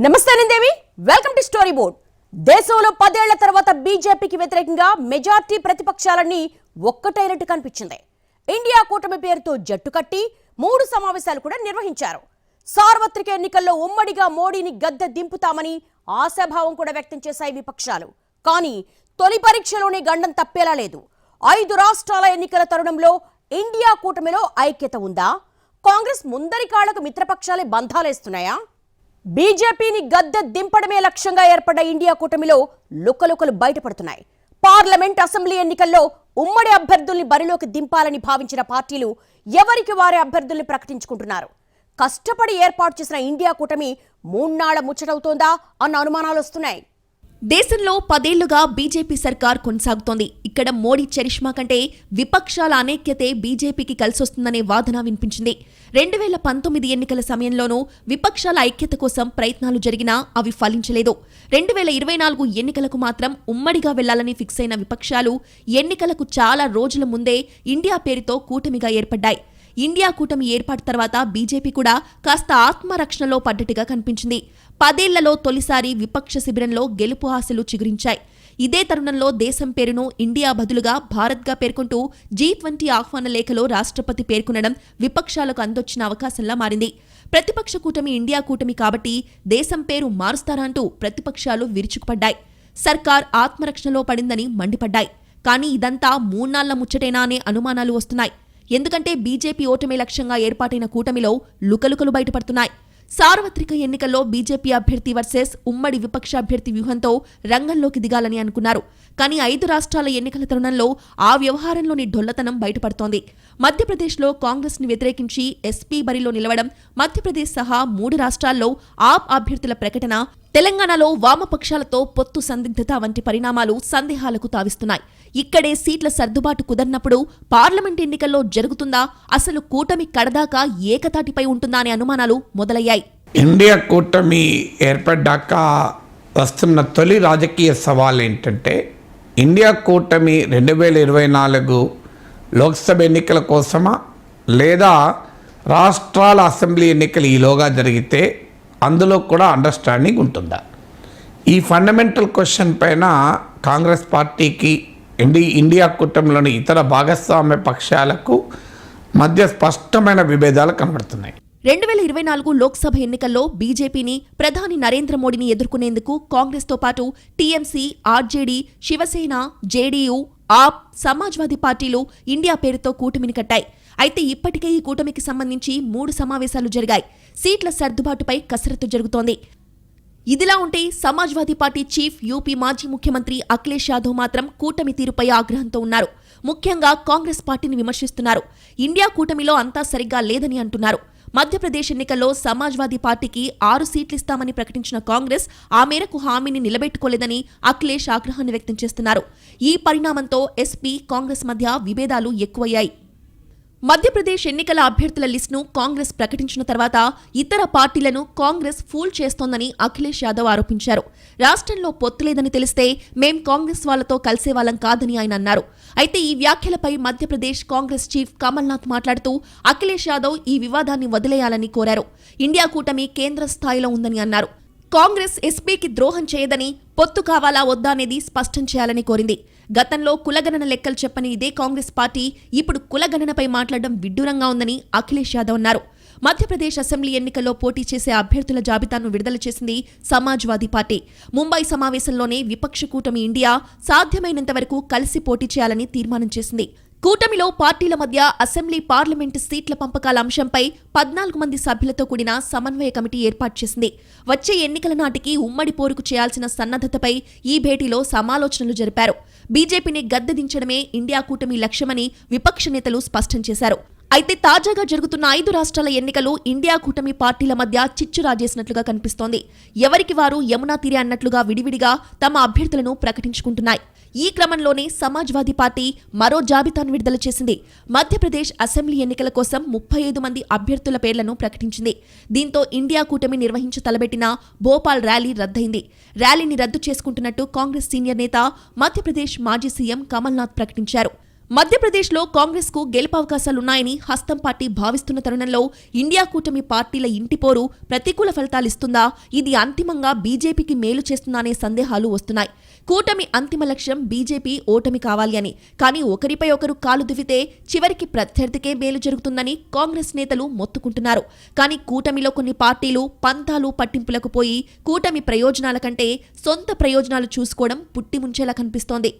నమస్తే నందేవి, welcome to story board. దేశంలో 10 ఏళ్ల తర్వాత బీజేపీకి వ్యతిరేకంగా మెజార్టీ ప్రతిపక్షాలన్నీ ఒక్కటైనట్టు కనిపించింది. ఇండియా కూటమి పేరుతో జట్టు కట్టి 3 సమావేశాలు కూడా నిర్వహించారు. సార్వత్రిక ఎన్నికల్లో ఉమ్మడిగా మోడీని గద్దె దింపుతామని ఆశాభావం కూడా వ్యక్తం చేశాయి విపక్షాలు. కానీ తొలి పరీక్షలోనే గండం తప్పేలా లేదు. 5 రాష్ట్రాల ఎన్నికల తరుణంలో ఇండియా కూటమిలో ఐక్యత ఉందా? కాంగ్రెస్ ముందరి కాళ్లకు మిత్రపక్షాలే బంధాలేస్తున్నాయా? బీజేపీని గద్దె దింపడమే లక్ష్యంగా ఏర్పడ్డ ఇండియా కూటమిలో లుకలుకలు బయటపడుతున్నాయి. పార్లమెంట్, అసెంబ్లీ ఎన్నికల్లో ఉమ్మడి అభ్యర్థుల్ని బరిలోకి దింపాలని భావించిన పార్టీలు ఎవరికి వారి అభ్యర్థుల్ని ప్రకటించుకుంటున్నారు. కష్టపడి ఏర్పాటు చేసిన ఇండియా కూటమి మూన్నాళ్ల ముచ్చటవుతోందా అన్న అనుమానాలు వస్తున్నాయి. దేశంలో 10 ఏళ్లుగా బీజేపీ సర్కార్ కొనసాగుతోంది. ఇక్కడ మోడీ చరిష్మా కంటే విపక్షాల అనైక్యతే బీజేపీకి కలిసొస్తుందనే వాదన వినిపించింది. 2019 ఎన్నికల సమయంలోనూ విపక్షాల ఐక్యత కోసం ప్రయత్నాలు జరిగినా అవి ఫలించలేదు. 2024 ఎన్నికలకు మాత్రం ఉమ్మడిగా వెళ్లాలని ఫిక్స్ అయిన విపక్షాలు ఎన్నికలకు చాలా రోజుల ముందే ఇండియా పేరుతో కూటమిగా ఏర్పడ్డాయి. ఇండియా కూటమి ఏర్పాటు తర్వాత బీజేపీ కూడా కాస్త ఆత్మరక్షణలో పడ్డట్టుగా కనిపించింది. 10 ఏళ్లలో తొలిసారి విపక్ష శిబిరంలో గెలుపు ఆశలు చిగురించాయి. ఇదే తరుణంలో దేశం పేరును ఇండియా బదులుగా భారత్గా పేర్కొంటూ G20 ఆహ్వాన లేఖలో రాష్ట్రపతి పేర్కొనడం విపక్షాలకు అందొచ్చిన అవకాశంలా మారింది. ప్రతిపక్ష కూటమి ఇండియా కూటమి కాబట్టి దేశం పేరు మారుస్తారా అంటూ ప్రతిపక్షాలు విరుచుకుపడ్డాయి. సర్కార్ ఆత్మరక్షణలో పడిందని మండిపడ్డాయి. కానీ ఇదంతా మూన్నాళ్ల ముచ్చటేనా అనే అనుమానాలు వస్తున్నాయి. ఎందుకంటే బీజేపీ ఓటమి లక్ష్యంగా ఏర్పాటైన కూటమిలో లుకలుకలు బయటపడుతున్నాయి. సార్వత్రిక ఎన్నికల్లో బీజేపీ అభ్యర్థి వర్సెస్ ఉమ్మడి విపక్ష అభ్యర్థి వ్యూహంతో రంగంలోకి దిగాలని అనుకున్నారు. కానీ 5 రాష్ట్రాల ఎన్నికల తరుణంలో ఆ వ్యవహారంలోని డొల్లతనం బయటపడుతోంది. మధ్యప్రదేశ్లో కాంగ్రెస్ ని వ్యతిరేకించి ఎస్పీ బరిలో నిలవడం, మధ్యప్రదేశ్ సహా 3 రాష్ట్రాల్లో ఆప్ అభ్యర్థుల ప్రకటన, తెలంగాణలో వామపక్షాలతో పొత్తు సందిగ్ధత వంటి పరిణామాలు సందేహాలకు తావిస్తున్నాయి. ఇక్కడే సీట్ల సర్దుబాటు కుదర్నప్పుడు పార్లమెంట్ ఎన్నికల్లో జరుగుతుందా, అసలు కూటమి కడదాకా ఏకతాటిపై ఉంటుందా అనే అనుమానాలు మొదలయ్యాయి. ఇండియా కూటమి ఏర్పడ్డాక వస్తున్న తొలి రాజకీయ సవాల్ ఏంటంటే, ఇండియా కూటమి 2024 లోక్సభ ఎన్నికల కోసమా లేదా రాష్ట్రాల అసెంబ్లీ ఎన్నికలు ఈలోగా జరిగితే అందులో కూడా అండర్స్టాండింగ్ ఉంటుందా? ఈ ఫండమెంటల్ క్వశ్చన్ పైన కాంగ్రెస్ పార్టీకి ఇండియా కూటమిలోని ఇతర భాగస్వామ్య పక్షాలకు మధ్య స్పష్టమైన విభేదాలు కనబడుతున్నాయి. 2024 లోక్సభ ఎన్నికల్లో బీజేపీని, ప్రధాని నరేంద్ర మోడీని ఎదుర్కొనేందుకు కాంగ్రెస్తో పాటు టీఎంసీ, ఆర్జేడీ, శివసేన, జేడీయూ, ఆప్, సమాజ్వాదీ పార్టీలు ఇండియా పేరుతో కూటమిని కట్టాయి. అయితే ఇప్పటికే ఈ కూటమికి సంబంధించి 3 సమావేశాలు జరిగాయి. సీట్ల సర్దుబాటుపై కసరత్తు జరుగుతోంది. ఇదిలా ఉంటే సమాజ్వాదీ పార్టీ చీఫ్, యూపీ మాజీ ముఖ్యమంత్రి అఖిలేష్ యాదవ్ మాత్రం కూటమి తీరుపై ఆగ్రహంతో ఉన్నారు. ముఖ్యంగా కాంగ్రెస్ పార్టీని విమర్శిస్తున్నారు. ఇండియా కూటమిలో అంతా సరిగ్గా లేదని అంటున్నారు. మధ్యప్రదేశ్ ఎన్నికల్లో సమాజ్వాదీ పార్టీకి 6 సీట్లిస్తామని ప్రకటించిన కాంగ్రెస్ ఆ మేరకు హామీని నిలబెట్టుకోలేదని అఖిలేష్ ఆగ్రహాన్ని వ్యక్తం చేస్తున్నారు. ఈ పరిణామంతో ఎస్పీ, కాంగ్రెస్ మధ్య విభేదాలు ఎక్కువయ్యాయి. మధ్యప్రదేశ్ ఎన్నికల అభ్యర్థుల లిస్టును కాంగ్రెస్ ప్రకటించిన తర్వాత ఇతర పార్టీలను కాంగ్రెస్ ఫూల్ చేస్తోందని అఖిలేష్ యాదవ్ ఆరోపించారు. రాష్ట్రంలో పొత్తు లేదని తెలిస్తే మేం కాంగ్రెస్ వాళ్లతో కలిసేవాళ్లం కాదని ఆయన అన్నారు. అయితే ఈ వ్యాఖ్యలపై మధ్యప్రదేశ్ కాంగ్రెస్ చీఫ్ కమల్నాథ్ మాట్లాడుతూ అఖిలేష్ యాదవ్ ఈ వివాదాన్ని వదిలేయాలని కోరారు. ఇండియా కూటమి కేంద్ర స్థాయిలో ఉందని అన్నారు. కాంగ్రెస్ ఎస్పీకి ద్రోహం చేయదని, పొత్తు కావాలా వద్దా అనేది స్పష్టం చేయాలని కోరింది. గతంలో కులగణన లెక్కలు చెప్పని ఇదే కాంగ్రెస్ పార్టీ ఇప్పుడు కులగణనపై మాట్లాడడం విడ్డూరంగా ఉందని అఖిలేష్ యాదవ్ అన్నారు. మధ్యప్రదేశ్ అసెంబ్లీ ఎన్నికల్లో పోటీ చేసే అభ్యర్థుల జాబితాను విడుదల చేసింది సమాజ్వాదీ పార్టీ. ముంబై సమావేశంలోనే విపక్ష కూటమి ఇండియా సాధ్యమైనంత వరకు కలిసి పోటీ చేయాలని తీర్మానం చేసింది. కూటమిలో పార్టీల మధ్య అసెంబ్లీ, పార్లమెంటు సీట్ల పంపకాల అంశంపై 14 మంది సభ్యులతో కూడిన సమన్వయ కమిటీ ఏర్పాటు చేసింది. వచ్చే ఎన్నికల నాటికి ఉమ్మడి పోరుకు చేయాల్సిన సన్నద్ధతపై ఈ భేటీలో సమాలోచనలు జరిపారు. బీజేపీని గద్దెదించడమే ఇండియా కూటమి లక్ష్యమని విపక్ష నేతలు స్పష్టం చేశారు. అయితే తాజాగా జరుగుతున్న 5 రాష్ట్రాల ఎన్నికలు ఇండియా కూటమి పార్టీల మధ్య చిచ్చు రాజేసినట్లుగా కనిపిస్తోంది. ఎవరికి వారు యమునా తీరే అన్నట్లుగా విడివిడిగా తమ అభ్యర్థులను ప్రకటించుకుంటున్నాయి. ఈ క్రమంలోనే సమాజ్వాదీ పార్టీ మరో జాబితాను విడుదల చేసింది. మధ్యప్రదేశ్ అసెంబ్లీ ఎన్నికల కోసం 35 మంది అభ్యర్థుల పేర్లను ప్రకటించింది. దీంతో ఇండియా కూటమి నిర్వహించ తలబెట్టిన భోపాల్ ర్యాలీ రద్దయింది. ర్యాలీని రద్దు చేసుకుంటున్నట్టు కాంగ్రెస్ సీనియర్ నేత, మధ్యప్రదేశ్ మాజీ సీఎం కమల్నాథ్ ప్రకటించారు. మధ్యప్రదేశ్లో కాంగ్రెస్కు గెలుపవకాశాలున్నాయని హస్తం పార్టీ భావిస్తున్న తరుణంలో ఇండియా కూటమి పార్టీల ఇంటిపోరు ప్రతికూల ఫలితాలిస్తుందా, ఇది అంతిమంగా బీజేపీకి మేలు చేస్తుందా అనే సందేహాలు వస్తున్నాయి. కూటమి అంతిమ లక్ష్యం బీజేపీ ఓటమి కావాలి అని. కానీ ఒకరిపై ఒకరు కాలు దువ్వితే చివరికి ప్రత్యర్థికే మేలు జరుగుతుందని కాంగ్రెస్ నేతలు మొత్తుకుంటున్నారు. కానీ కూటమిలో కొన్ని పార్టీలు పంతాలు పట్టింపులకు పోయి కూటమి ప్రయోజనాల కంటే సొంత ప్రయోజనాలు చూసుకోవడం పుట్టిముంచేలా కనిపిస్తోంది.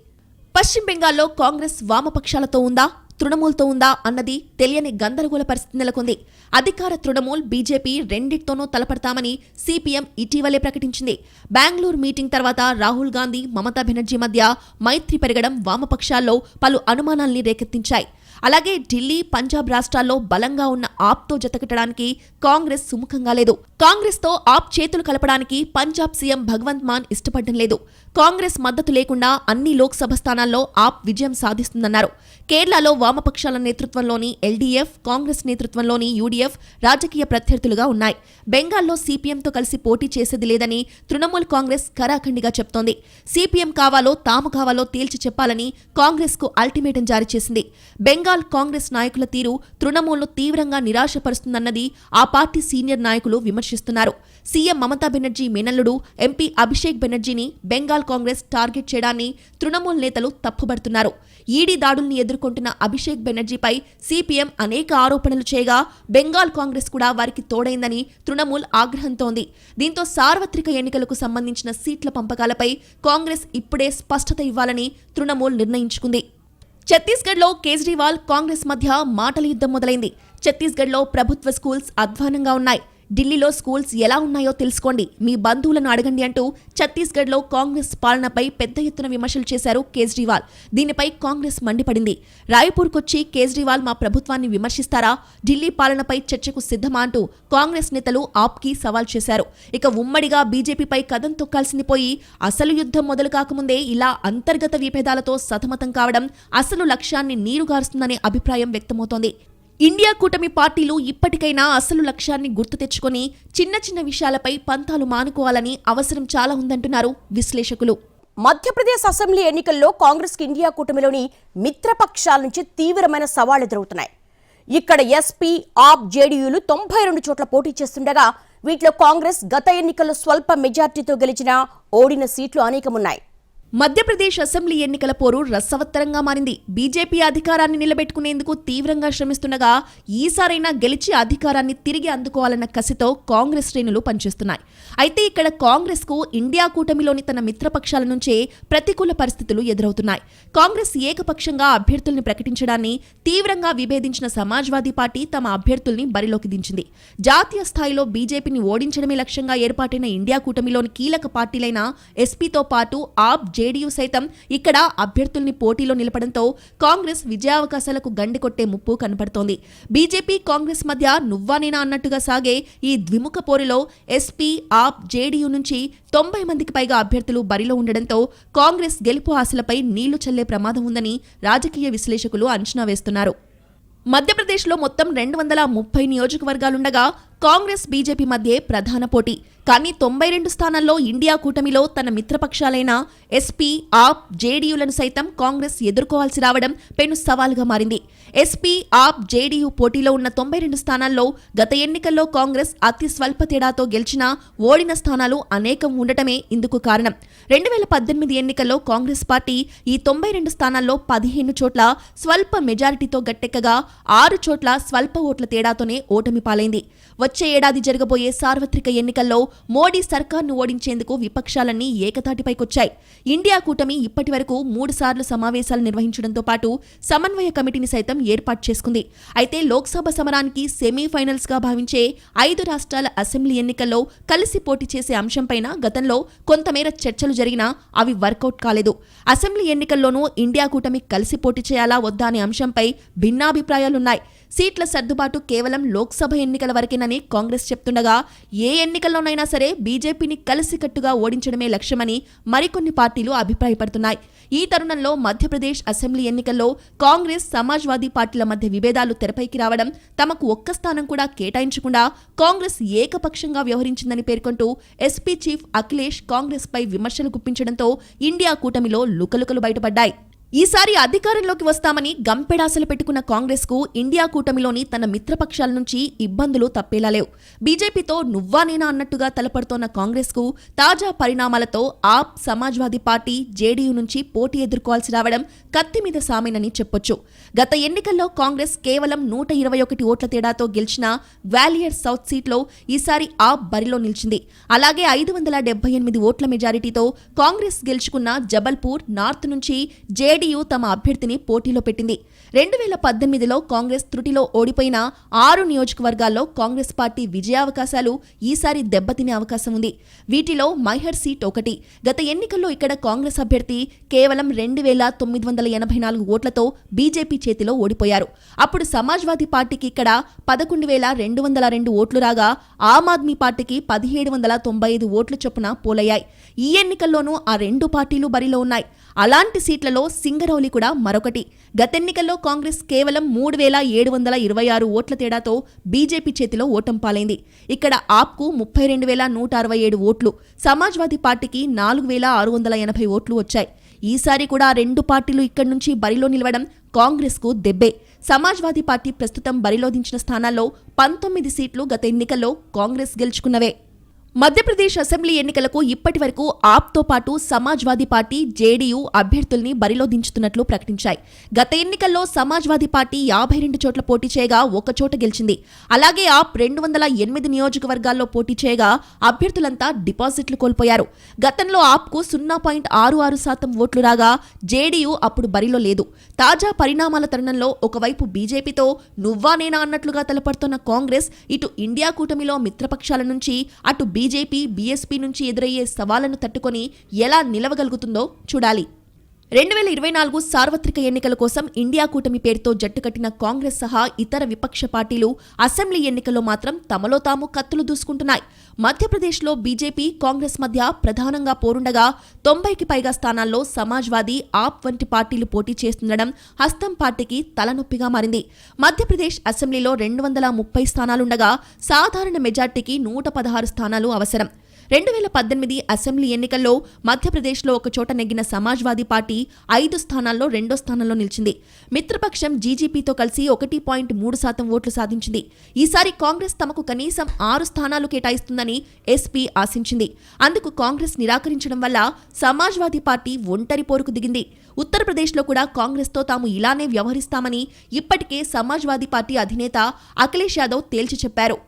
పశ్చిమ బెంగాల్లో కాంగ్రెస్ వామపక్షాలతో ఉందా, తృణమూల్తో ఉందా అన్నది తెలియని గందరగోళ పరిస్థితి నెలకొంది. అధికార తృణమూల్ బీజేపీ రెండిటితోనూ తలపడతామని సిపిఎం ఇటీవలే ప్రకటించింది. బెంగళూరు మీటింగ్ తర్వాత రాహుల్ గాంధీ, మమతా బెనర్జీ మధ్య మైత్రి పెరగడం వామపక్షాల్లో పలు అనుమానాల్ని రేకెత్తించాయి. అలాగే ఢిల్లీ, పంజాబ్ రాష్ట్రాల్లో బలంగా ఉన్న ఆప్తో జతకట్టడానికి కాంగ్రెస్ సుముఖంగా లేదు. కాంగ్రెస్తో ఆప్ చేతులు కలపడానికి పంజాబ్ సీఎం భగవంత్ మాన్ ఇష్టపడడం లేదు. కాంగ్రెస్ మద్దతు లేకుండా అన్ని లోక్సభ స్థానాల్లో ఆప్ విజయం సాధిస్తుందన్నారు. కేరళలో వామపక్షాల నేతృత్వంలోని ఎల్డీఎఫ్, కాంగ్రెస్ నేతృత్వంలోని యూడీఎఫ్ రాజకీయ ప్రత్యర్థులుగా ఉన్నాయి. బెంగాల్లో సిపిఎంతో కలిసి పోటీ చేసేది లేదని తృణమూల్ కాంగ్రెస్ ఖరాఖండిగా చెప్తోంది. సిపిఎం కావాలో తాము కావాలో తేల్చి చెప్పాలని కాంగ్రెస్కు అల్టిమేటం జారీ చేసింది. బెంగాల్ కాంగ్రెస్ నాయకుల తీరు తృణమూల్ను తీవ్రంగా నిరాశపరుస్తుందన్నది ఆ పార్టీ సీనియర్ నాయకులు విమర్శిస్తున్నారు. సీఎం మమతా బెనర్జీ మేనల్లుడు ఎంపీ అభిషేక్ బెనర్జీని బెంగాల్ కాంగ్రెస్ టార్గెట్ చేయడాన్ని తృణమూల్ నేతలు తప్పుబడుతున్నారు. ఈడీ దాడుల్ని ఎదుర్కొంటున్న అభిషేక్ బెనర్జీపై సిపిఎం అనేక ఆరోపణలు చేయగా బెంగాల్ కాంగ్రెస్ కూడా వారికి తోడైందని తృణమూల్ ఆగ్రహంతోంది. దీంతో సార్వత్రిక ఎన్నికలకు సంబంధించిన సీట్ల పంపకాలపై కాంగ్రెస్ ఇప్పుడే స్పష్టత ఇవ్వాలని తృణమూల్ నిర్ణయించుకుంది. ఛత్తీస్గఢ్లో కేజ్రీవాల్, కాంగ్రెస్ మధ్య మాటల యుద్ధం మొదలైంది. ఛత్తీస్గఢ్లో ప్రభుత్వ స్కూల్స్ అధ్వానంగా ఉన్నాయి. ఢిల్లీలో స్కూల్స్ ఎలా ఉన్నాయో తెలుసుకోండి, మీ బంధువులను అడగండి అంటూ ఛత్తీస్గఢ్లో కాంగ్రెస్ పాలనపై పెద్ద ఎత్తున విమర్శలు చేశారు కేజ్రీవాల్. దీనిపై కాంగ్రెస్ మండిపడింది. రాయ్పూర్కొచ్చి కేజ్రీవాల్ మా ప్రభుత్వాన్ని విమర్శిస్తారా, ఢిల్లీ పాలనపై చర్చకు సిద్ధమా అంటూ కాంగ్రెస్ నేతలు ఆప్కి సవాల్ చేశారు. ఇక ఉమ్మడిగా బీజేపీపై కదం తొక్కాల్సింది పోయి అసలు యుద్ధం మొదలు కాకముందే ఇలా అంతర్గత విభేదాలతో సతమతం కావడం అసలు లక్ష్యాన్ని నీరుగారుస్తుందనే అభిప్రాయం వ్యక్తమవుతోంది. ఇండియా కూటమి పార్టీలు ఇప్పటికైనా అసలు లక్ష్యాన్ని గుర్తు తెచ్చుకొని చిన్న చిన్న విషయాలపై పంతాలు మానుకోవాలని అవసరం చాలా ఉందంటున్నారు విశ్లేషకులు. మధ్యప్రదేశ్ అసెంబ్లీ ఎన్నికల్లో కాంగ్రెస్కి ఇండియా కూటమిలోని మిత్రపక్షాల నుంచి తీవ్రమైన సవాళ్లు ఎదురవుతున్నాయి. ఇక్కడ ఎస్పీ, ఆప్, జేడీయూలు 92 చోట్ల పోటీ చేస్తుండగా వీటిలో కాంగ్రెస్ గత ఎన్నికల్లో స్వల్ప మెజార్టీతో గెలిచిన, ఓడిన సీట్లు అనేకమున్నాయి. మధ్యప్రదేశ్ అసెంబ్లీ ఎన్నికల పోరు రసవత్తరంగా మారింది. బీజేపీ అధికారాన్ని నిలబెట్టుకునేందుకు తీవ్రంగా శ్రమిస్తుండగా ఈసారైనా గెలిచి అధికారాన్ని తిరిగి అందుకోవాలన్న కసితో కాంగ్రెస్ శ్రేణులు పనిచేస్తున్నాయి. అయితే ఇక్కడ కాంగ్రెస్కు ఇండియా కూటమిలోని తన మిత్రపక్షాల నుంచే ప్రతికూల పరిస్థితులు ఎదురవుతున్నాయి. కాంగ్రెస్ ఏకపక్షంగా అభ్యర్థుల్ని ప్రకటించడాన్ని తీవ్రంగా విభేదించిన సమాజ్వాదీ పార్టీ తమ అభ్యర్థుల్ని బరిలోకి దించింది. జాతీయ స్థాయిలో బీజేపీని ఓడించడమే లక్ష్యంగా ఏర్పాటైన ఇండియా కూటమిలోని కీలక పార్టీలైన ఎస్పీతో పాటు ఆప్, జేడీయూ సైతం ఇక్కడ అభ్యర్థుల్ని పోటీలో నిలపడంతో కాంగ్రెస్ విజయావకాశాలకు గండి కొట్టే ముప్పు కనపడుతోంది. బీజేపీ, కాంగ్రెస్ మధ్య నువ్వా నేనా అన్నట్టుగా సాగే ఈ ద్విముఖ పోరులో ఎస్పీ, ఆప్, జేడీయూ నుంచి 90 మందికి పైగా అభ్యర్థులు బరిలో ఉండడంతో కాంగ్రెస్ గెలుపు ఆశలపై నీళ్లు చల్లే ప్రమాదం ఉందని రాజకీయ విశ్లేషకులు అంచనా వేస్తున్నారు. మధ్యప్రదేశ్లో మొత్తం 230 నియోజకవర్గాలుండగా కాంగ్రెస్, బీజేపీ మధ్యే ప్రధాన పోటీ. కానీ 92 స్థానాల్లో ఇండియా కూటమిలో తన మిత్రపక్షాలైన ఎస్పీ, ఆప్, జేడీయూలను సైతం కాంగ్రెస్ ఎదుర్కోవాల్సి రావడం పెను సవాలుగా మారింది. ఎస్పీ, ఆప్, జేడీయూ పోటీలో ఉన్న 92 స్థానాల్లో గత ఎన్నికల్లో కాంగ్రెస్ అతి స్వల్ప తేడాతో గెలిచినా ఓడిన స్థానాలు అనేకం ఉండటమే ఇందుకు కారణం. 2018 ఎన్నికల్లో కాంగ్రెస్ పార్టీ ఈ 92 స్థానాల్లో 15 చోట్ల స్వల్ప మెజారిటీతో గట్టెక్కగా 6 చోట్ల స్వల్ప ఓట్ల తేడాతోనే ఓటమి పాలైంది. వచ్చే ఏడాది జరగబోయే సార్వత్రిక ఎన్నికల్లో మోడీ సర్కార్ను ఓడించేందుకు విపక్షాలన్నీ ఏకతాటిపైకొచ్చాయి. ఇండియా కూటమి ఇప్పటి వరకు 3 సార్లు సమావేశాలు నిర్వహించడంతో పాటు సమన్వయ కమిటీని సైతం ఏర్పాటు చేసుకుంది. అయితే లోక్సభ సమరానికి సెమీఫైనల్స్ గా భావించే 5 రాష్ట్రాల అసెంబ్లీ ఎన్నికల్లో కలిసి పోటీ చేసే అంశంపైన గతంలో కొంతమేర చర్చలు జరిగినా అవి వర్కౌట్ కాలేదు. అసెంబ్లీ ఎన్నికల్లోనూ ఇండియా కూటమి కలిసి పోటీ చేయాలా వద్దా అనే అంశంపై భిన్నాభిప్రాయాలున్నాయి. సీట్ల సర్దుబాటు కేవలం లోక్సభ ఎన్నికల వరకేనని కాంగ్రెస్ చెప్తుండగా ఏ ఎన్నికల్లోనైనా సరే బీజేపీని కలిసికట్టుగా ఓడించడమే లక్ష్యమని మరికొన్ని పార్టీలు అభిప్రాయపడుతున్నాయి. ఈ తరుణంలో మధ్యప్రదేశ్ అసెంబ్లీ ఎన్నికల్లో కాంగ్రెస్, సమాజ్వాదీ పార్టీల మధ్య విభేదాలు తెరపైకి రావడం, తమకు ఒక్క స్థానం కూడా కేటాయించకుండా కాంగ్రెస్ ఏకపక్షంగా వ్యవహరించిందని పేర్కొంటూ ఎస్పీ చీఫ్ అఖిలేష్ కాంగ్రెస్ పై విమర్శలు గుప్పించడంతో ఇండియా కూటమిలో లుకలుకలు బయటపడ్డాయి. ఈసారి అధికారంలోకి వస్తామని గంపెడాసలు పెట్టుకున్న కాంగ్రెస్ కు ఇండియా కూటమిలోని తన మిత్రపక్షాల నుంచి ఇబ్బందులు తప్పేలా లేవు. బీజేపీతో నువ్వా నేనా అన్నట్టుగా తలపడుతోన్న కాంగ్రెస్ కు తాజా పరిణామాలతో ఆప్, సమాజ్వాదీ పార్టీ, జేడీయూ నుంచి పోటీ ఎదుర్కోవాల్సి రావడం కత్తి మీద సామేనని చెప్పొచ్చు. గత ఎన్నికల్లో కాంగ్రెస్ కేవలం 121 ఓట్ల తేడాతో గెలిచిన గ్వాలియర్ సౌత్ సీట్లో ఈసారి ఆప్ బరిలో నిలిచింది. అలాగే 578 ఓట్ల మెజారిటీతో కాంగ్రెస్ గెలుచుకున్న జబల్పూర్ నార్త్ నుంచి జేడీయూ తమ అభ్యర్థిని పోటీలో పెట్టింది. 2018లో కాంగ్రెస్ త్రుటిలో ఓడిపోయిన 6 నియోజకవర్గాల్లో కాంగ్రెస్ పార్టీ విజయావకాశాలు ఈసారి దెబ్బతినే అవకాశం ఉంది. వీటిలో మైహర్ సీట్ ఒకటి. గత ఎన్నికల్లో ఇక్కడ కాంగ్రెస్ అభ్యర్థి కేవలం 2984 ఓట్లతో బీజేపీ చేతిలో ఓడిపోయారు. అప్పుడు సమాజ్వాదీ పార్టీకి ఇక్కడ 11202 ఓట్లు రాగా ఆమ్ ఆద్మీ పార్టీకి 1795 ఓట్ల చొప్పున పోలయ్యాయి. ఈ ఎన్నికల్లోనూ ఆ రెండు పార్టీలు బరిలో ఉన్నాయి. అలాంటి సీట్లలో సింగరౌలి కూడా మరొకటి. గతెన్నికల్లో కాంగ్రెస్ కేవలం 3726 ఓట్ల తేడాతో బీజేపీ చేతిలో ఓటం పాలైంది. ఇక్కడ ఆప్కు 32167 ఓట్లు, సమాజ్వాదీ పార్టీకి 4680 ఓట్లు వచ్చాయి. ఈసారి కూడా రెండు పార్టీలు ఇక్కడి నుంచి బరిలో నిలవడం కాంగ్రెస్ కు దెబ్బే. సమాజ్వాదీ పార్టీ ప్రస్తుతం బరిలో దించిన స్థానాల్లో 19 సీట్లు గత ఎన్నికల్లో కాంగ్రెస్ గెలుచుకున్నవే. మధ్యప్రదేశ్ అసెంబ్లీ ఎన్నికలకు ఇప్పటి వరకు ఆప్తో పాటు సమాజ్వాదీ పార్టీ, జేడీయూ అభ్యర్థుల్ని బరిలో దించుతున్నట్లు ప్రకటించాయి. గత ఎన్నికల్లో సమాజ్వాదీ పార్టీ 52 చోట్ల పోటీ చేయగా 1 చోట గెలిచింది. అలాగే ఆప్ 208 నియోజకవర్గాల్లో పోటీ చేయగా అభ్యర్థులంతా డిపాజిట్లు కోల్పోయారు. గతంలో ఆప్కు 0.66% ఓట్లు రాగా జేడీయూ అప్పుడు బరిలో లేదు. తాజా పరిణామాల తరుణంలో ఒకవైపు బీజేపీతో నువ్వా నేనా అన్నట్లుగా తలపడుతున్న కాంగ్రెస్ ఇటు ఇండియా కూటమిలో మిత్రపక్షాల నుంచి అటు బీజేపీ, బీఎస్పీ నుంచి ఎదురయ్యే సవాళ్లను తట్టుకొని ఎలా నిలవగలుగుతుందో చూడాలి. 2024 సార్వత్రిక ఎన్నికల కోసం ఇండియా కూటమి పేరుతో జట్టు కట్టిన కాంగ్రెస్ సహా ఇతర విపక్ష పార్టీలు అసెంబ్లీ ఎన్నికల్లో మాత్రం తమలో తాము కత్తులు దూసుకుంటున్నాయి. మధ్యప్రదేశ్లో బీజేపీ, కాంగ్రెస్ మధ్య ప్రధానంగా పోరుండగా 90కి పైగా స్థానాల్లో సమాజ్వాదీ, ఆప్ వంటి పార్టీలు పోటీ చేస్తుండడం హస్తం పార్టీకి తలనొప్పిగా మారింది. మధ్యప్రదేశ్ అసెంబ్లీలో 230 స్థానాలుండగా సాధారణ మెజార్టీకి 116 స్థానాలు అవసరం. 2018 అసెంబ్లీ ఎన్నికల్లో మధ్యప్రదేశ్లో ఒక చోట నెగ్గిన సమాజ్వాదీ పార్టీ 5 స్థానాల్లో 2వ స్థానంలో నిలిచింది. మిత్రపక్షం జీజీపీతో కలిసి 1.3% ఓట్లు సాధించింది. ఈసారి కాంగ్రెస్ తమకు కనీసం 6 స్థానాలు కేటాయిస్తుందని ఎస్పీ ఆశించింది. అందుకు కాంగ్రెస్ నిరాకరించడం వల్ల సమాజ్వాదీ పార్టీ ఒంటరి పోరుకు దిగింది. ఉత్తరప్రదేశ్లో కూడా కాంగ్రెస్తో తాము ఇలానే వ్యవహరిస్తామని ఇప్పటికే సమాజ్వాదీ పార్టీ అధినేత అఖిలేష్ యాదవ్ తేల్చి చెప్పారు.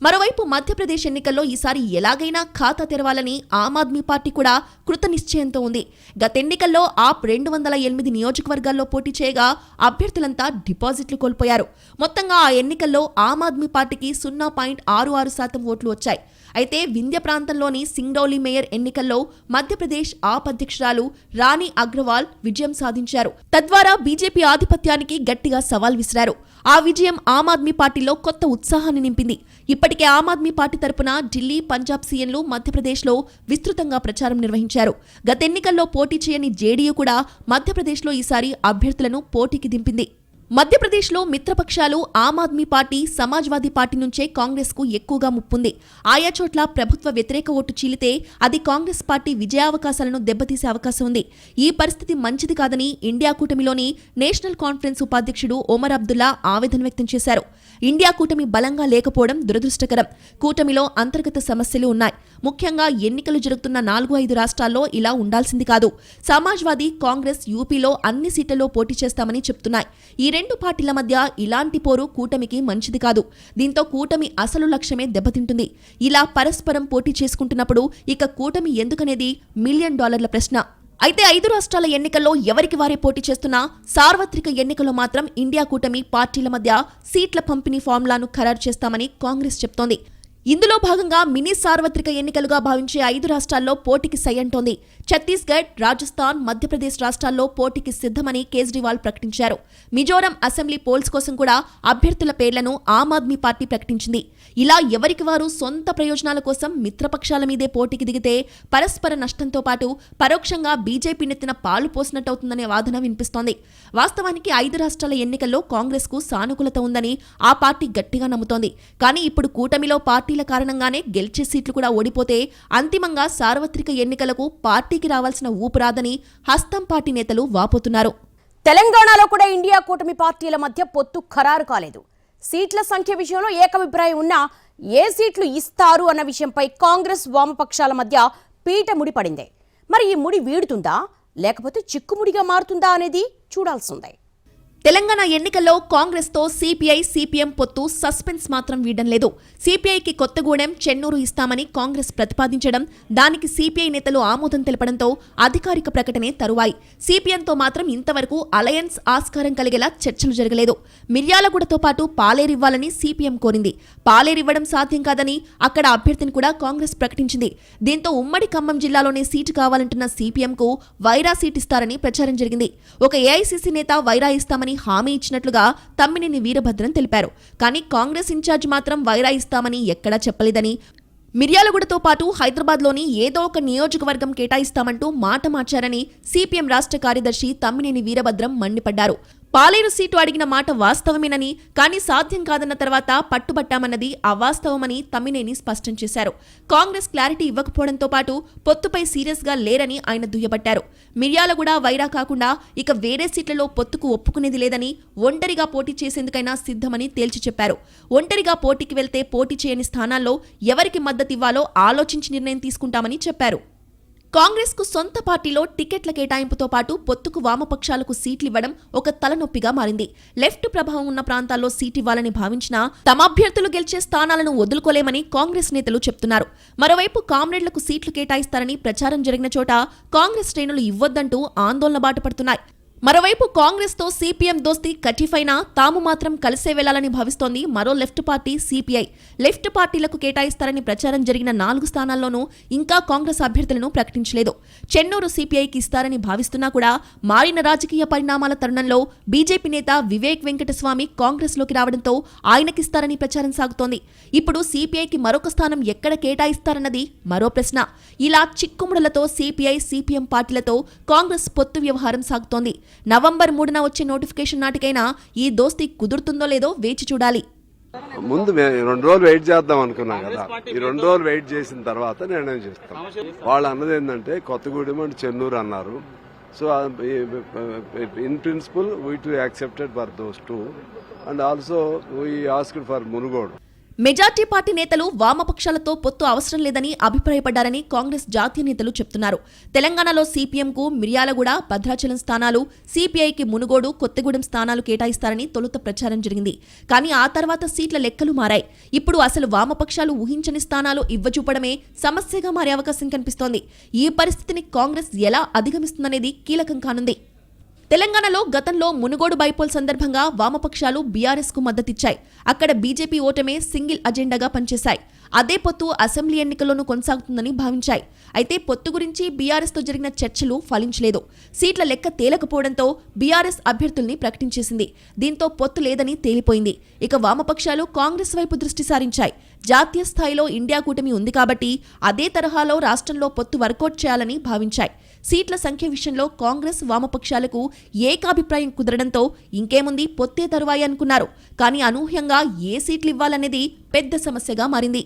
మరోవైపు మధ్యప్రదేశ్ ఎన్నికల్లో ఈసారి ఎలాగైనా ఖాతా తెరవాలని ఆమ్ ఆద్మీ పార్టీ కూడా కృతనిశ్చయంతో ఉంది. గతెన్నికల్లో ఆప్ 208 నియోజకవర్గాల్లో పోటీ చేయగా అభ్యర్థులంతా డిపాజిట్లు కోల్పోయారు. మొత్తంగా ఆ ఎన్నికల్లో ఆమ్ ఆద్మీ పార్టీకి 0.66% ఓట్లు వచ్చాయి. అయితే వింధ్య ప్రాంతంలోని సింగ్రౌలి మేయర్ ఎన్నికల్లో మధ్యప్రదేశ్ ఆప్ అధ్యక్షురాలు రాణి అగ్రవాల్ విజయం సాధించారు. తద్వారా బీజేపీ ఆధిపత్యానికి గట్టిగా సవాల్ విసిరారు. ఆ విజయం ఆమ్ ఆద్మీ పార్టీలో కొత్త ఉత్సాహాన్ని నింపింది. ఇప్పటికే ఆమ్ ఆద్మీ పార్టీ తరపున ఢిల్లీ, పంజాబ్ సీఎంలు మధ్యప్రదేశ్లో విస్తృతంగా ప్రచారం నిర్వహించారు. గత ఎన్నికల్లో పోటీ చేయని జేడీయూ కూడా మధ్యప్రదేశ్లో ఈసారి అభ్యర్థులను పోటీకి దింపింది. మధ్యప్రదేశ్లో మిత్రపక్షాలు ఆమ్ ఆద్మీ పార్టీ, సమాజ్వాదీ పార్టీ నుంచే కాంగ్రెస్కు ఎక్కువగా ముప్పుంది. ఆయా చోట్ల ప్రభుత్వ వ్యతిరేక ఓటు చీలితే అది కాంగ్రెస్ పార్టీ విజయావకాశాలను దెబ్బతీసే అవకాశం ఉంది. ఈ పరిస్థితి మంచిది కాదని ఇండియా కూటమిలోని నేషనల్ కాన్ఫరెన్స్ ఉపాధ్యక్షుడు ఒమర్ అబ్దుల్లా ఆవేదన వ్యక్తం చేశారు. ఇండియా కూటమి బలంగా లేకపోవడం దురదృష్టకరం. కూటమిలో అంతర్గత సమస్యలు ఉన్నాయి. ముఖ్యంగా ఎన్నికలు జరుగుతున్న 4-5 రాష్ట్రాల్లో ఇలా ఉండాల్సింది కాదు. సమాజ్వాదీ, కాంగ్రెస్ యూపీలో అన్ని సీట్లలో పోటీ చేస్తామని చెప్తున్నాయి. ఈ రెండు పార్టీల మధ్య ఇలాంటి పోరు కూటమికి మంచిది కాదు. దీంతో కూటమి అసలు లక్ష్యమే దెబ్బతింటుంది. ఇలా పరస్పరం పోటీ చేసుకుంటున్నప్పుడు ఇక కూటమి ఎందుకనేది $1 మిలియన్ ప్రశ్న. అయితే 5 రాష్ట్రాల ఎన్నికల్లో ఎవరికి వారే పోటీ చేస్తున్నా సార్వత్రిక ఎన్నికల్లో మాత్రం ఇండియా కూటమి పార్టీల మధ్య సీట్ల పంపిణీ ఫార్ములాను ఖరారు చేస్తామని కాంగ్రెస్ చెప్తోంది. ఇందులో భాగంగా మినీ సార్వత్రిక ఎన్నికలుగా భావించే 5 రాష్ట్రాల్లో పోటీకి సై అంటోంది. ఛత్తీస్గఢ్, రాజస్థాన్, మధ్యప్రదేశ్ రాష్ట్రాల్లో పోటీకి సిద్ధమని కేజ్రీవాల్ ప్రకటించారు. మిజోరం అసెంబ్లీ పోల్స్ కోసం కూడా అభ్యర్థుల పేర్లను ఆమ్ ఆద్మీ పార్టీ ప్రకటించింది. ఇలా ఎవరికి వారు సొంత ప్రయోజనాల కోసం మిత్రపక్షాల మీదే పోటీకి దిగితే పరస్పర నష్టంతో పాటు పరోక్షంగా బీజేపీ నెత్తిన పాలు పోసినట్టవుతుందనే వాదన వినిపిస్తోంది. వాస్తవానికి 5 రాష్ట్రాల ఎన్నికల్లో కాంగ్రెస్ కు సానుకూలత ఉందని ఆ పార్టీ గట్టిగా నమ్ముతోంది. కానీ ఇప్పుడు కూటమిలో పార్టీల కారణంగానే గెలిచే సీట్లు కూడా ఓడిపోతే అంతిమంగా సార్వత్రిక ఎన్నికలకు పార్టీకి రావాల్సిన ఊపురాదని హస్తం పార్టీ నేతలు వాపోతున్నారు. తెలంగాణలో కూడా ఇండియా కూటమి పార్టీల మధ్య పొత్తు ఖరారు కాలేదు. సీట్ల సంఖ్య విషయంలో ఏకాభిప్రాయం ఉన్నా ఏ సీట్లు ఇస్తారు అన్న విషయంపై కాంగ్రెస్ వామపక్షాల మధ్య పీట ముడి పడింది. మరి ఈ ముడి వీడుతుందా లేకపోతే చిక్కుముడిగా మారుతుందా అనేది చూడాల్సిందే. తెలంగాణ ఎన్నికల్లో కాంగ్రెస్ తో సిపిఐ సిపిఎం పొత్తు సస్పెన్స్ మాత్రం వీడడం లేదు. సిపిఐకి కొత్తగూడెం, చెన్నూరు ఇస్తామని కాంగ్రెస్ ప్రతిపాదించడం, దానికి సిపిఐ నేతలు ఆమోదం తెలపడంతో అధికారిక ప్రకటనే తరువాయి. సిపిఎంతో మాత్రం ఇంతవరకు అలయన్స్ ఆస్కారం కలిగేలా చర్చలు జరగలేదు. మిర్యాలగూడతో పాటు పాలేరివ్వాలని సిపిఎం కోరింది. పాలేరివ్వడం సాధ్యం కాదని అక్కడ అభ్యర్థిని కూడా కాంగ్రెస్ ప్రకటించింది. దీంతో ఉమ్మడి ఖమ్మం జిల్లాలోనే సీటు కావాలంటున్న సిపిఎంకు వైరా సీట్ ఇస్తారని ప్రచారం జరిగింది. ఒక ఏఐసిసి నేత వైరా ఇస్తామని హామీ ఇచ్చినట్లుగా తమ్మినేని వీరభద్రం తెలిపారు. కానీ కాంగ్రెస్ ఇన్ఛార్జ్ మాత్రం వైరా ఇస్తామని ఎక్కడా చెప్పలేదని, మిర్యాలగూడతో పాటు హైదరాబాద్లోని ఏదో ఒక నియోజకవర్గం కేటాయిస్తామంటూ మాట మార్చారని సిపిఎం రాష్ట్ర కార్యదర్శి తమ్మినేని వీరభద్రం మండిపడ్డారు. పాలేరు సీటు అడిగిన మాట వాస్తవమేనని, కానీ సాధ్యం కాదన్న తర్వాత పట్టుబట్టామన్నది అవాస్తవమని తమ్మినేని స్పష్టం చేశారు. కాంగ్రెస్ క్లారిటీ ఇవ్వకపోవడంతో పాటు పొత్తుపై సీరియస్ గా లేరని ఆయన దుయ్యబట్టారు. మిర్యాలగూడ, వైరా కాకుండా ఇక వేరే సీట్లలో పొత్తుకు ఒప్పుకునేది లేదని, ఒంటరిగా పోటీ చేసేందుకైనా సిద్ధమని తేల్చి చెప్పారు. ఒంటరిగా పోటీకి వెళ్తే పోటీ చేయని స్థానాల్లో ఎవరికి మద్దతివ్వాలో ఆలోచించి నిర్ణయం తీసుకుంటామని చెప్పారు. కాంగ్రెస్ కు సొంత పార్టీలో టికెట్ల కేటాయింపుతో పాటు పొత్తుకు వామపక్షాలకు సీట్లివ్వడం ఒక తలనొప్పిగా మారింది. లెఫ్ట్ ప్రభావం ఉన్న ప్రాంతాల్లో సీటివ్వాలని భావించినా తమ అభ్యర్థులు గెలిచే స్థానాలను వదులుకోలేమని కాంగ్రెస్ నేతలు చెప్తున్నారు. మరోవైపు కామ్రేడ్లకు సీట్లు కేటాయిస్తారని ప్రచారం జరిగిన చోట కాంగ్రెస్ శ్రేణులు ఇవ్వొద్దంటూ ఆందోళన బాటపడుతున్నాయి. మరోవైపు కాంగ్రెస్ తో సిపిఎం దోస్తీ కటిఫైనా తాము మాత్రం కలిసే వెళ్లాలని భావిస్తోంది మరో లెఫ్ట్ పార్టీ సిపిఐ. లెఫ్ట్ పార్టీలకు కేటాయిస్తారని ప్రచారం జరిగిన 4 స్థానాల్లోనూ ఇంకా కాంగ్రెస్ అభ్యర్థులను ప్రకటించలేదు. చెన్నూరు సిపిఐకి ఇస్తారని భావిస్తున్నా కూడా మారిన రాజకీయ పరిణామాల తరుణంలో బీజేపీ నేత వివేక్ వెంకటస్వామి కాంగ్రెస్ లోకి రావడంతో ఆయనకిస్తారని ప్రచారం సాగుతోంది. ఇప్పుడు సిపిఐకి మరొక స్థానం ఎక్కడ కేటాయిస్తారన్నది మరో ప్రశ్న. ఇలా చిక్కుముడలతో సిపిఐ సిపిఎం పార్టీలతో కాంగ్రెస్ పొత్తు వ్యవహారం సాగుతోంది. నవంబర్ 3న వచ్చే నోటిఫికేషన్ నాటికైనా ఈ దోస్తీ కుదురుతుందో లేదో వేచి చూడాలి. ముందు 2 రోజులు వెయిట్ చేద్దాం అనుకున్నాం కదా. ఈ 2 రోజులు వెయిట్ చేసిన తర్వాత నిర్ణయం చేస్తాం. వాళ్ళు అన్నది ఏంటంటే కొత్తగూడెం అండ్ చెన్నూరు అన్నారు. So in principle we to accepted for those 2 and also we asked for Munugode. Majority party నేతలు వామపక్షాలతో పొత్తు అవసరం లేదని అభిప్రాయపడ్డారని కాంగ్రెస్ జాతీయ నేతలు చెప్తున్నారు. తెలంగాణలో సిపిఎంకు మిర్యాలగూడ, భద్రాచలం స్థానాలు, సిపిఐకి మునుగోడు, కొత్తగూడెం స్థానాలు కేటాయిస్తారని తొలుత ప్రచారం జరిగింది. కానీ ఆ తర్వాత సీట్ల లెక్కలు మారాయి. ఇప్పుడు అసలు వామపక్షాలు ఊహించని స్థానాలు ఇవ్వచూపడమే సమస్యగా మారే అవకాశం కనిపిస్తోంది. ఈ పరిస్థితిని కాంగ్రెస్ ఎలా అధిగమిస్తుందనేది కీలకం కానుంది. తెలంగాణలో గతంలో మునుగోడు బైపోల్ సందర్భంగా వామపక్షాలు బీఆర్ఎస్ కు మద్దతిచ్చాయి. అక్కడ బీజేపీ ఓటమే సింగిల్ అజెండాగా పనిచేశాయి. అదే పొత్తు అసెంబ్లీ ఎన్నికల్లోనూ కొనసాగుతుందని భావించాయి. అయితే పొత్తు గురించి బీఆర్ఎస్ తో జరిగిన చర్చలు ఫలించలేదు. సీట్ల లెక్క తేలకపోవడంతో బీఆర్ఎస్ అభ్యర్థుల్ని ప్రకటించేసింది. దీంతో పొత్తు లేదని తేలిపోయింది. ఇక వామపక్షాలు కాంగ్రెస్ వైపు దృష్టి సారించాయి. జాతీయ స్థాయిలో ఇండియా కూటమి ఉంది కాబట్టి అదే తరహాలో రాష్ట్రంలో పొత్తు వర్కౌట్ చేయాలని భావించాయి. సీట్ల సంఖ్య విషయంలో కాంగ్రెస్ వామపక్షాలకు ఏకాభిప్రాయం కుదరడంతో ఇంకేముంది పొత్తే తరువాయి అనుకున్నారు. కానీ అనూహ్యంగా ఏ సీట్లు ఇవ్వాలనేది పెద్ద సమస్యగా మారింది.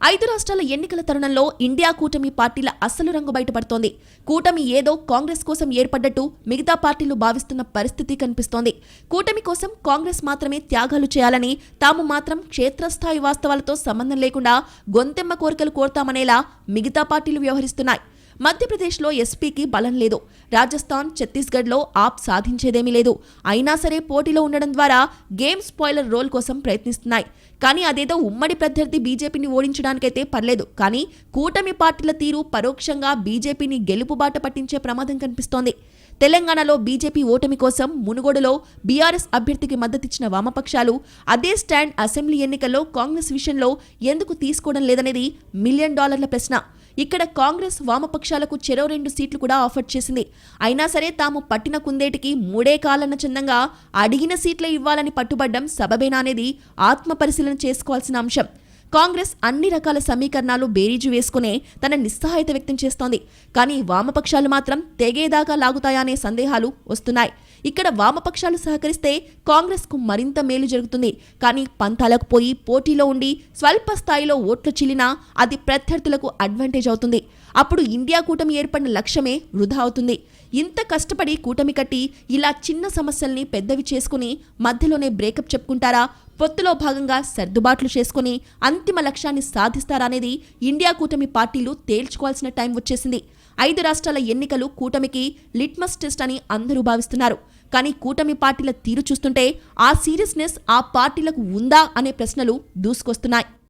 5 రాష్ట్రాల ఎన్నికల తరుణంలో ఇండియా కూటమి పార్టీల అసలు రంగు బయటపడుతోంది. కూటమి ఏదో కాంగ్రెస్ కోసం ఏర్పడ్డట్టు మిగతా పార్టీలు భావిస్తున్న పరిస్థితి కనిపిస్తోంది. కూటమి కోసం కాంగ్రెస్ మాత్రమే త్యాగాలు చేయాలని, తాము మాత్రం క్షేత్రస్థాయి వాస్తవాలతో సంబంధం లేకుండా గొంతెమ్మ కోరికలు కోరతామనేలా మిగతా పార్టీలు వ్యవహరిస్తున్నాయి. మధ్యప్రదేశ్లో ఎస్పీకి బలం లేదు. రాజస్థాన్, ఛత్తీస్గఢ్లో ఆప్ సాధించేదేమీ లేదు. అయినా సరే పోటీలో ఉండడం ద్వారా గేమ్ స్పాయిలర్ రోల్ కోసం ప్రయత్నిస్తున్నాయి. కానీ అదేదో ఉమ్మడి ప్రత్యర్థి బీజేపీని ఓడించడానికైతే పర్లేదు. కానీ కూటమి పార్టీల తీరు పరోక్షంగా బీజేపీని గెలుపుబాట పట్టించే ప్రమాదం కనిపిస్తోంది. తెలంగాణలో బీజేపీ ఓటమి కోసం మునుగోడులో బీఆర్ఎస్ అభ్యర్థికి మద్దతిచ్చిన వామపక్షాలు అదే స్టాండ్ అసెంబ్లీ ఎన్నికల్లో కాంగ్రెస్ విషయంలో ఎందుకు తీసుకోవడం లేదనేది $1 మిలియన్ ప్రశ్న. ఇక్కడ కాంగ్రెస్ వామపక్షాలకు చెరో 2 సీట్లు కూడా ఆఫర్ చేసింది. అయినా సరే తాము పట్టిన కుందేటికి 3 కాలన్న చందంగా అడిగిన సీట్లే ఇవ్వాలని పట్టుబడ్డం సబబేనా అనేది ఆత్మపరిశీలన చేసుకోవాల్సిన అంశం. కాంగ్రెస్ అన్ని రకాల సమీకరణాలు బేరీజు వేసుకునే తన నిస్సహాయత వ్యక్తం చేస్తోంది. కానీ వామపక్షాలు మాత్రం తెగేదాకా లాగుతాయా అనే సందేహాలు వస్తున్నాయి. ఇక్కడ వామపక్షాలు సహకరిస్తే కాంగ్రెస్కు మరింత మేలు జరుగుతుంది. కానీ పంతాలకు పోయి పోటీలో ఉండి స్వల్ప స్థాయిలో ఓట్లు చిల్లినా అది ప్రత్యర్థులకు అడ్వాంటేజ్ అవుతుంది. అప్పుడు ఇండియా కూటమి ఏర్పడిన లక్ష్యమే వృధా అవుతుంది. ఇంత కష్టపడి కూటమి కట్టి ఇలా చిన్న సమస్యల్ని పెద్దవి చేసుకుని మధ్యలోనే బ్రేకప్ చెప్పుకుంటారా, పొత్తులో భాగంగా సర్దుబాట్లు చేసుకుని అంతిమ లక్ష్యాన్ని సాధిస్తారా అనేది ఇండియా కూటమి పార్టీలు తేల్చుకోవాల్సిన టైం వచ్చేసింది. 5 రాష్ట్రాల ఎన్నికలు కూటమికి లిట్మస్ టెస్ట్ అని అందరూ భావిస్తున్నారు. కానీ కూటమి పార్టీల తీరు చూస్తుంటే ఆ సీరియస్నెస్ ఆ పార్టీలకు ఉందా అనే ప్రశ్నలు దూసుకొస్తున్నాయి.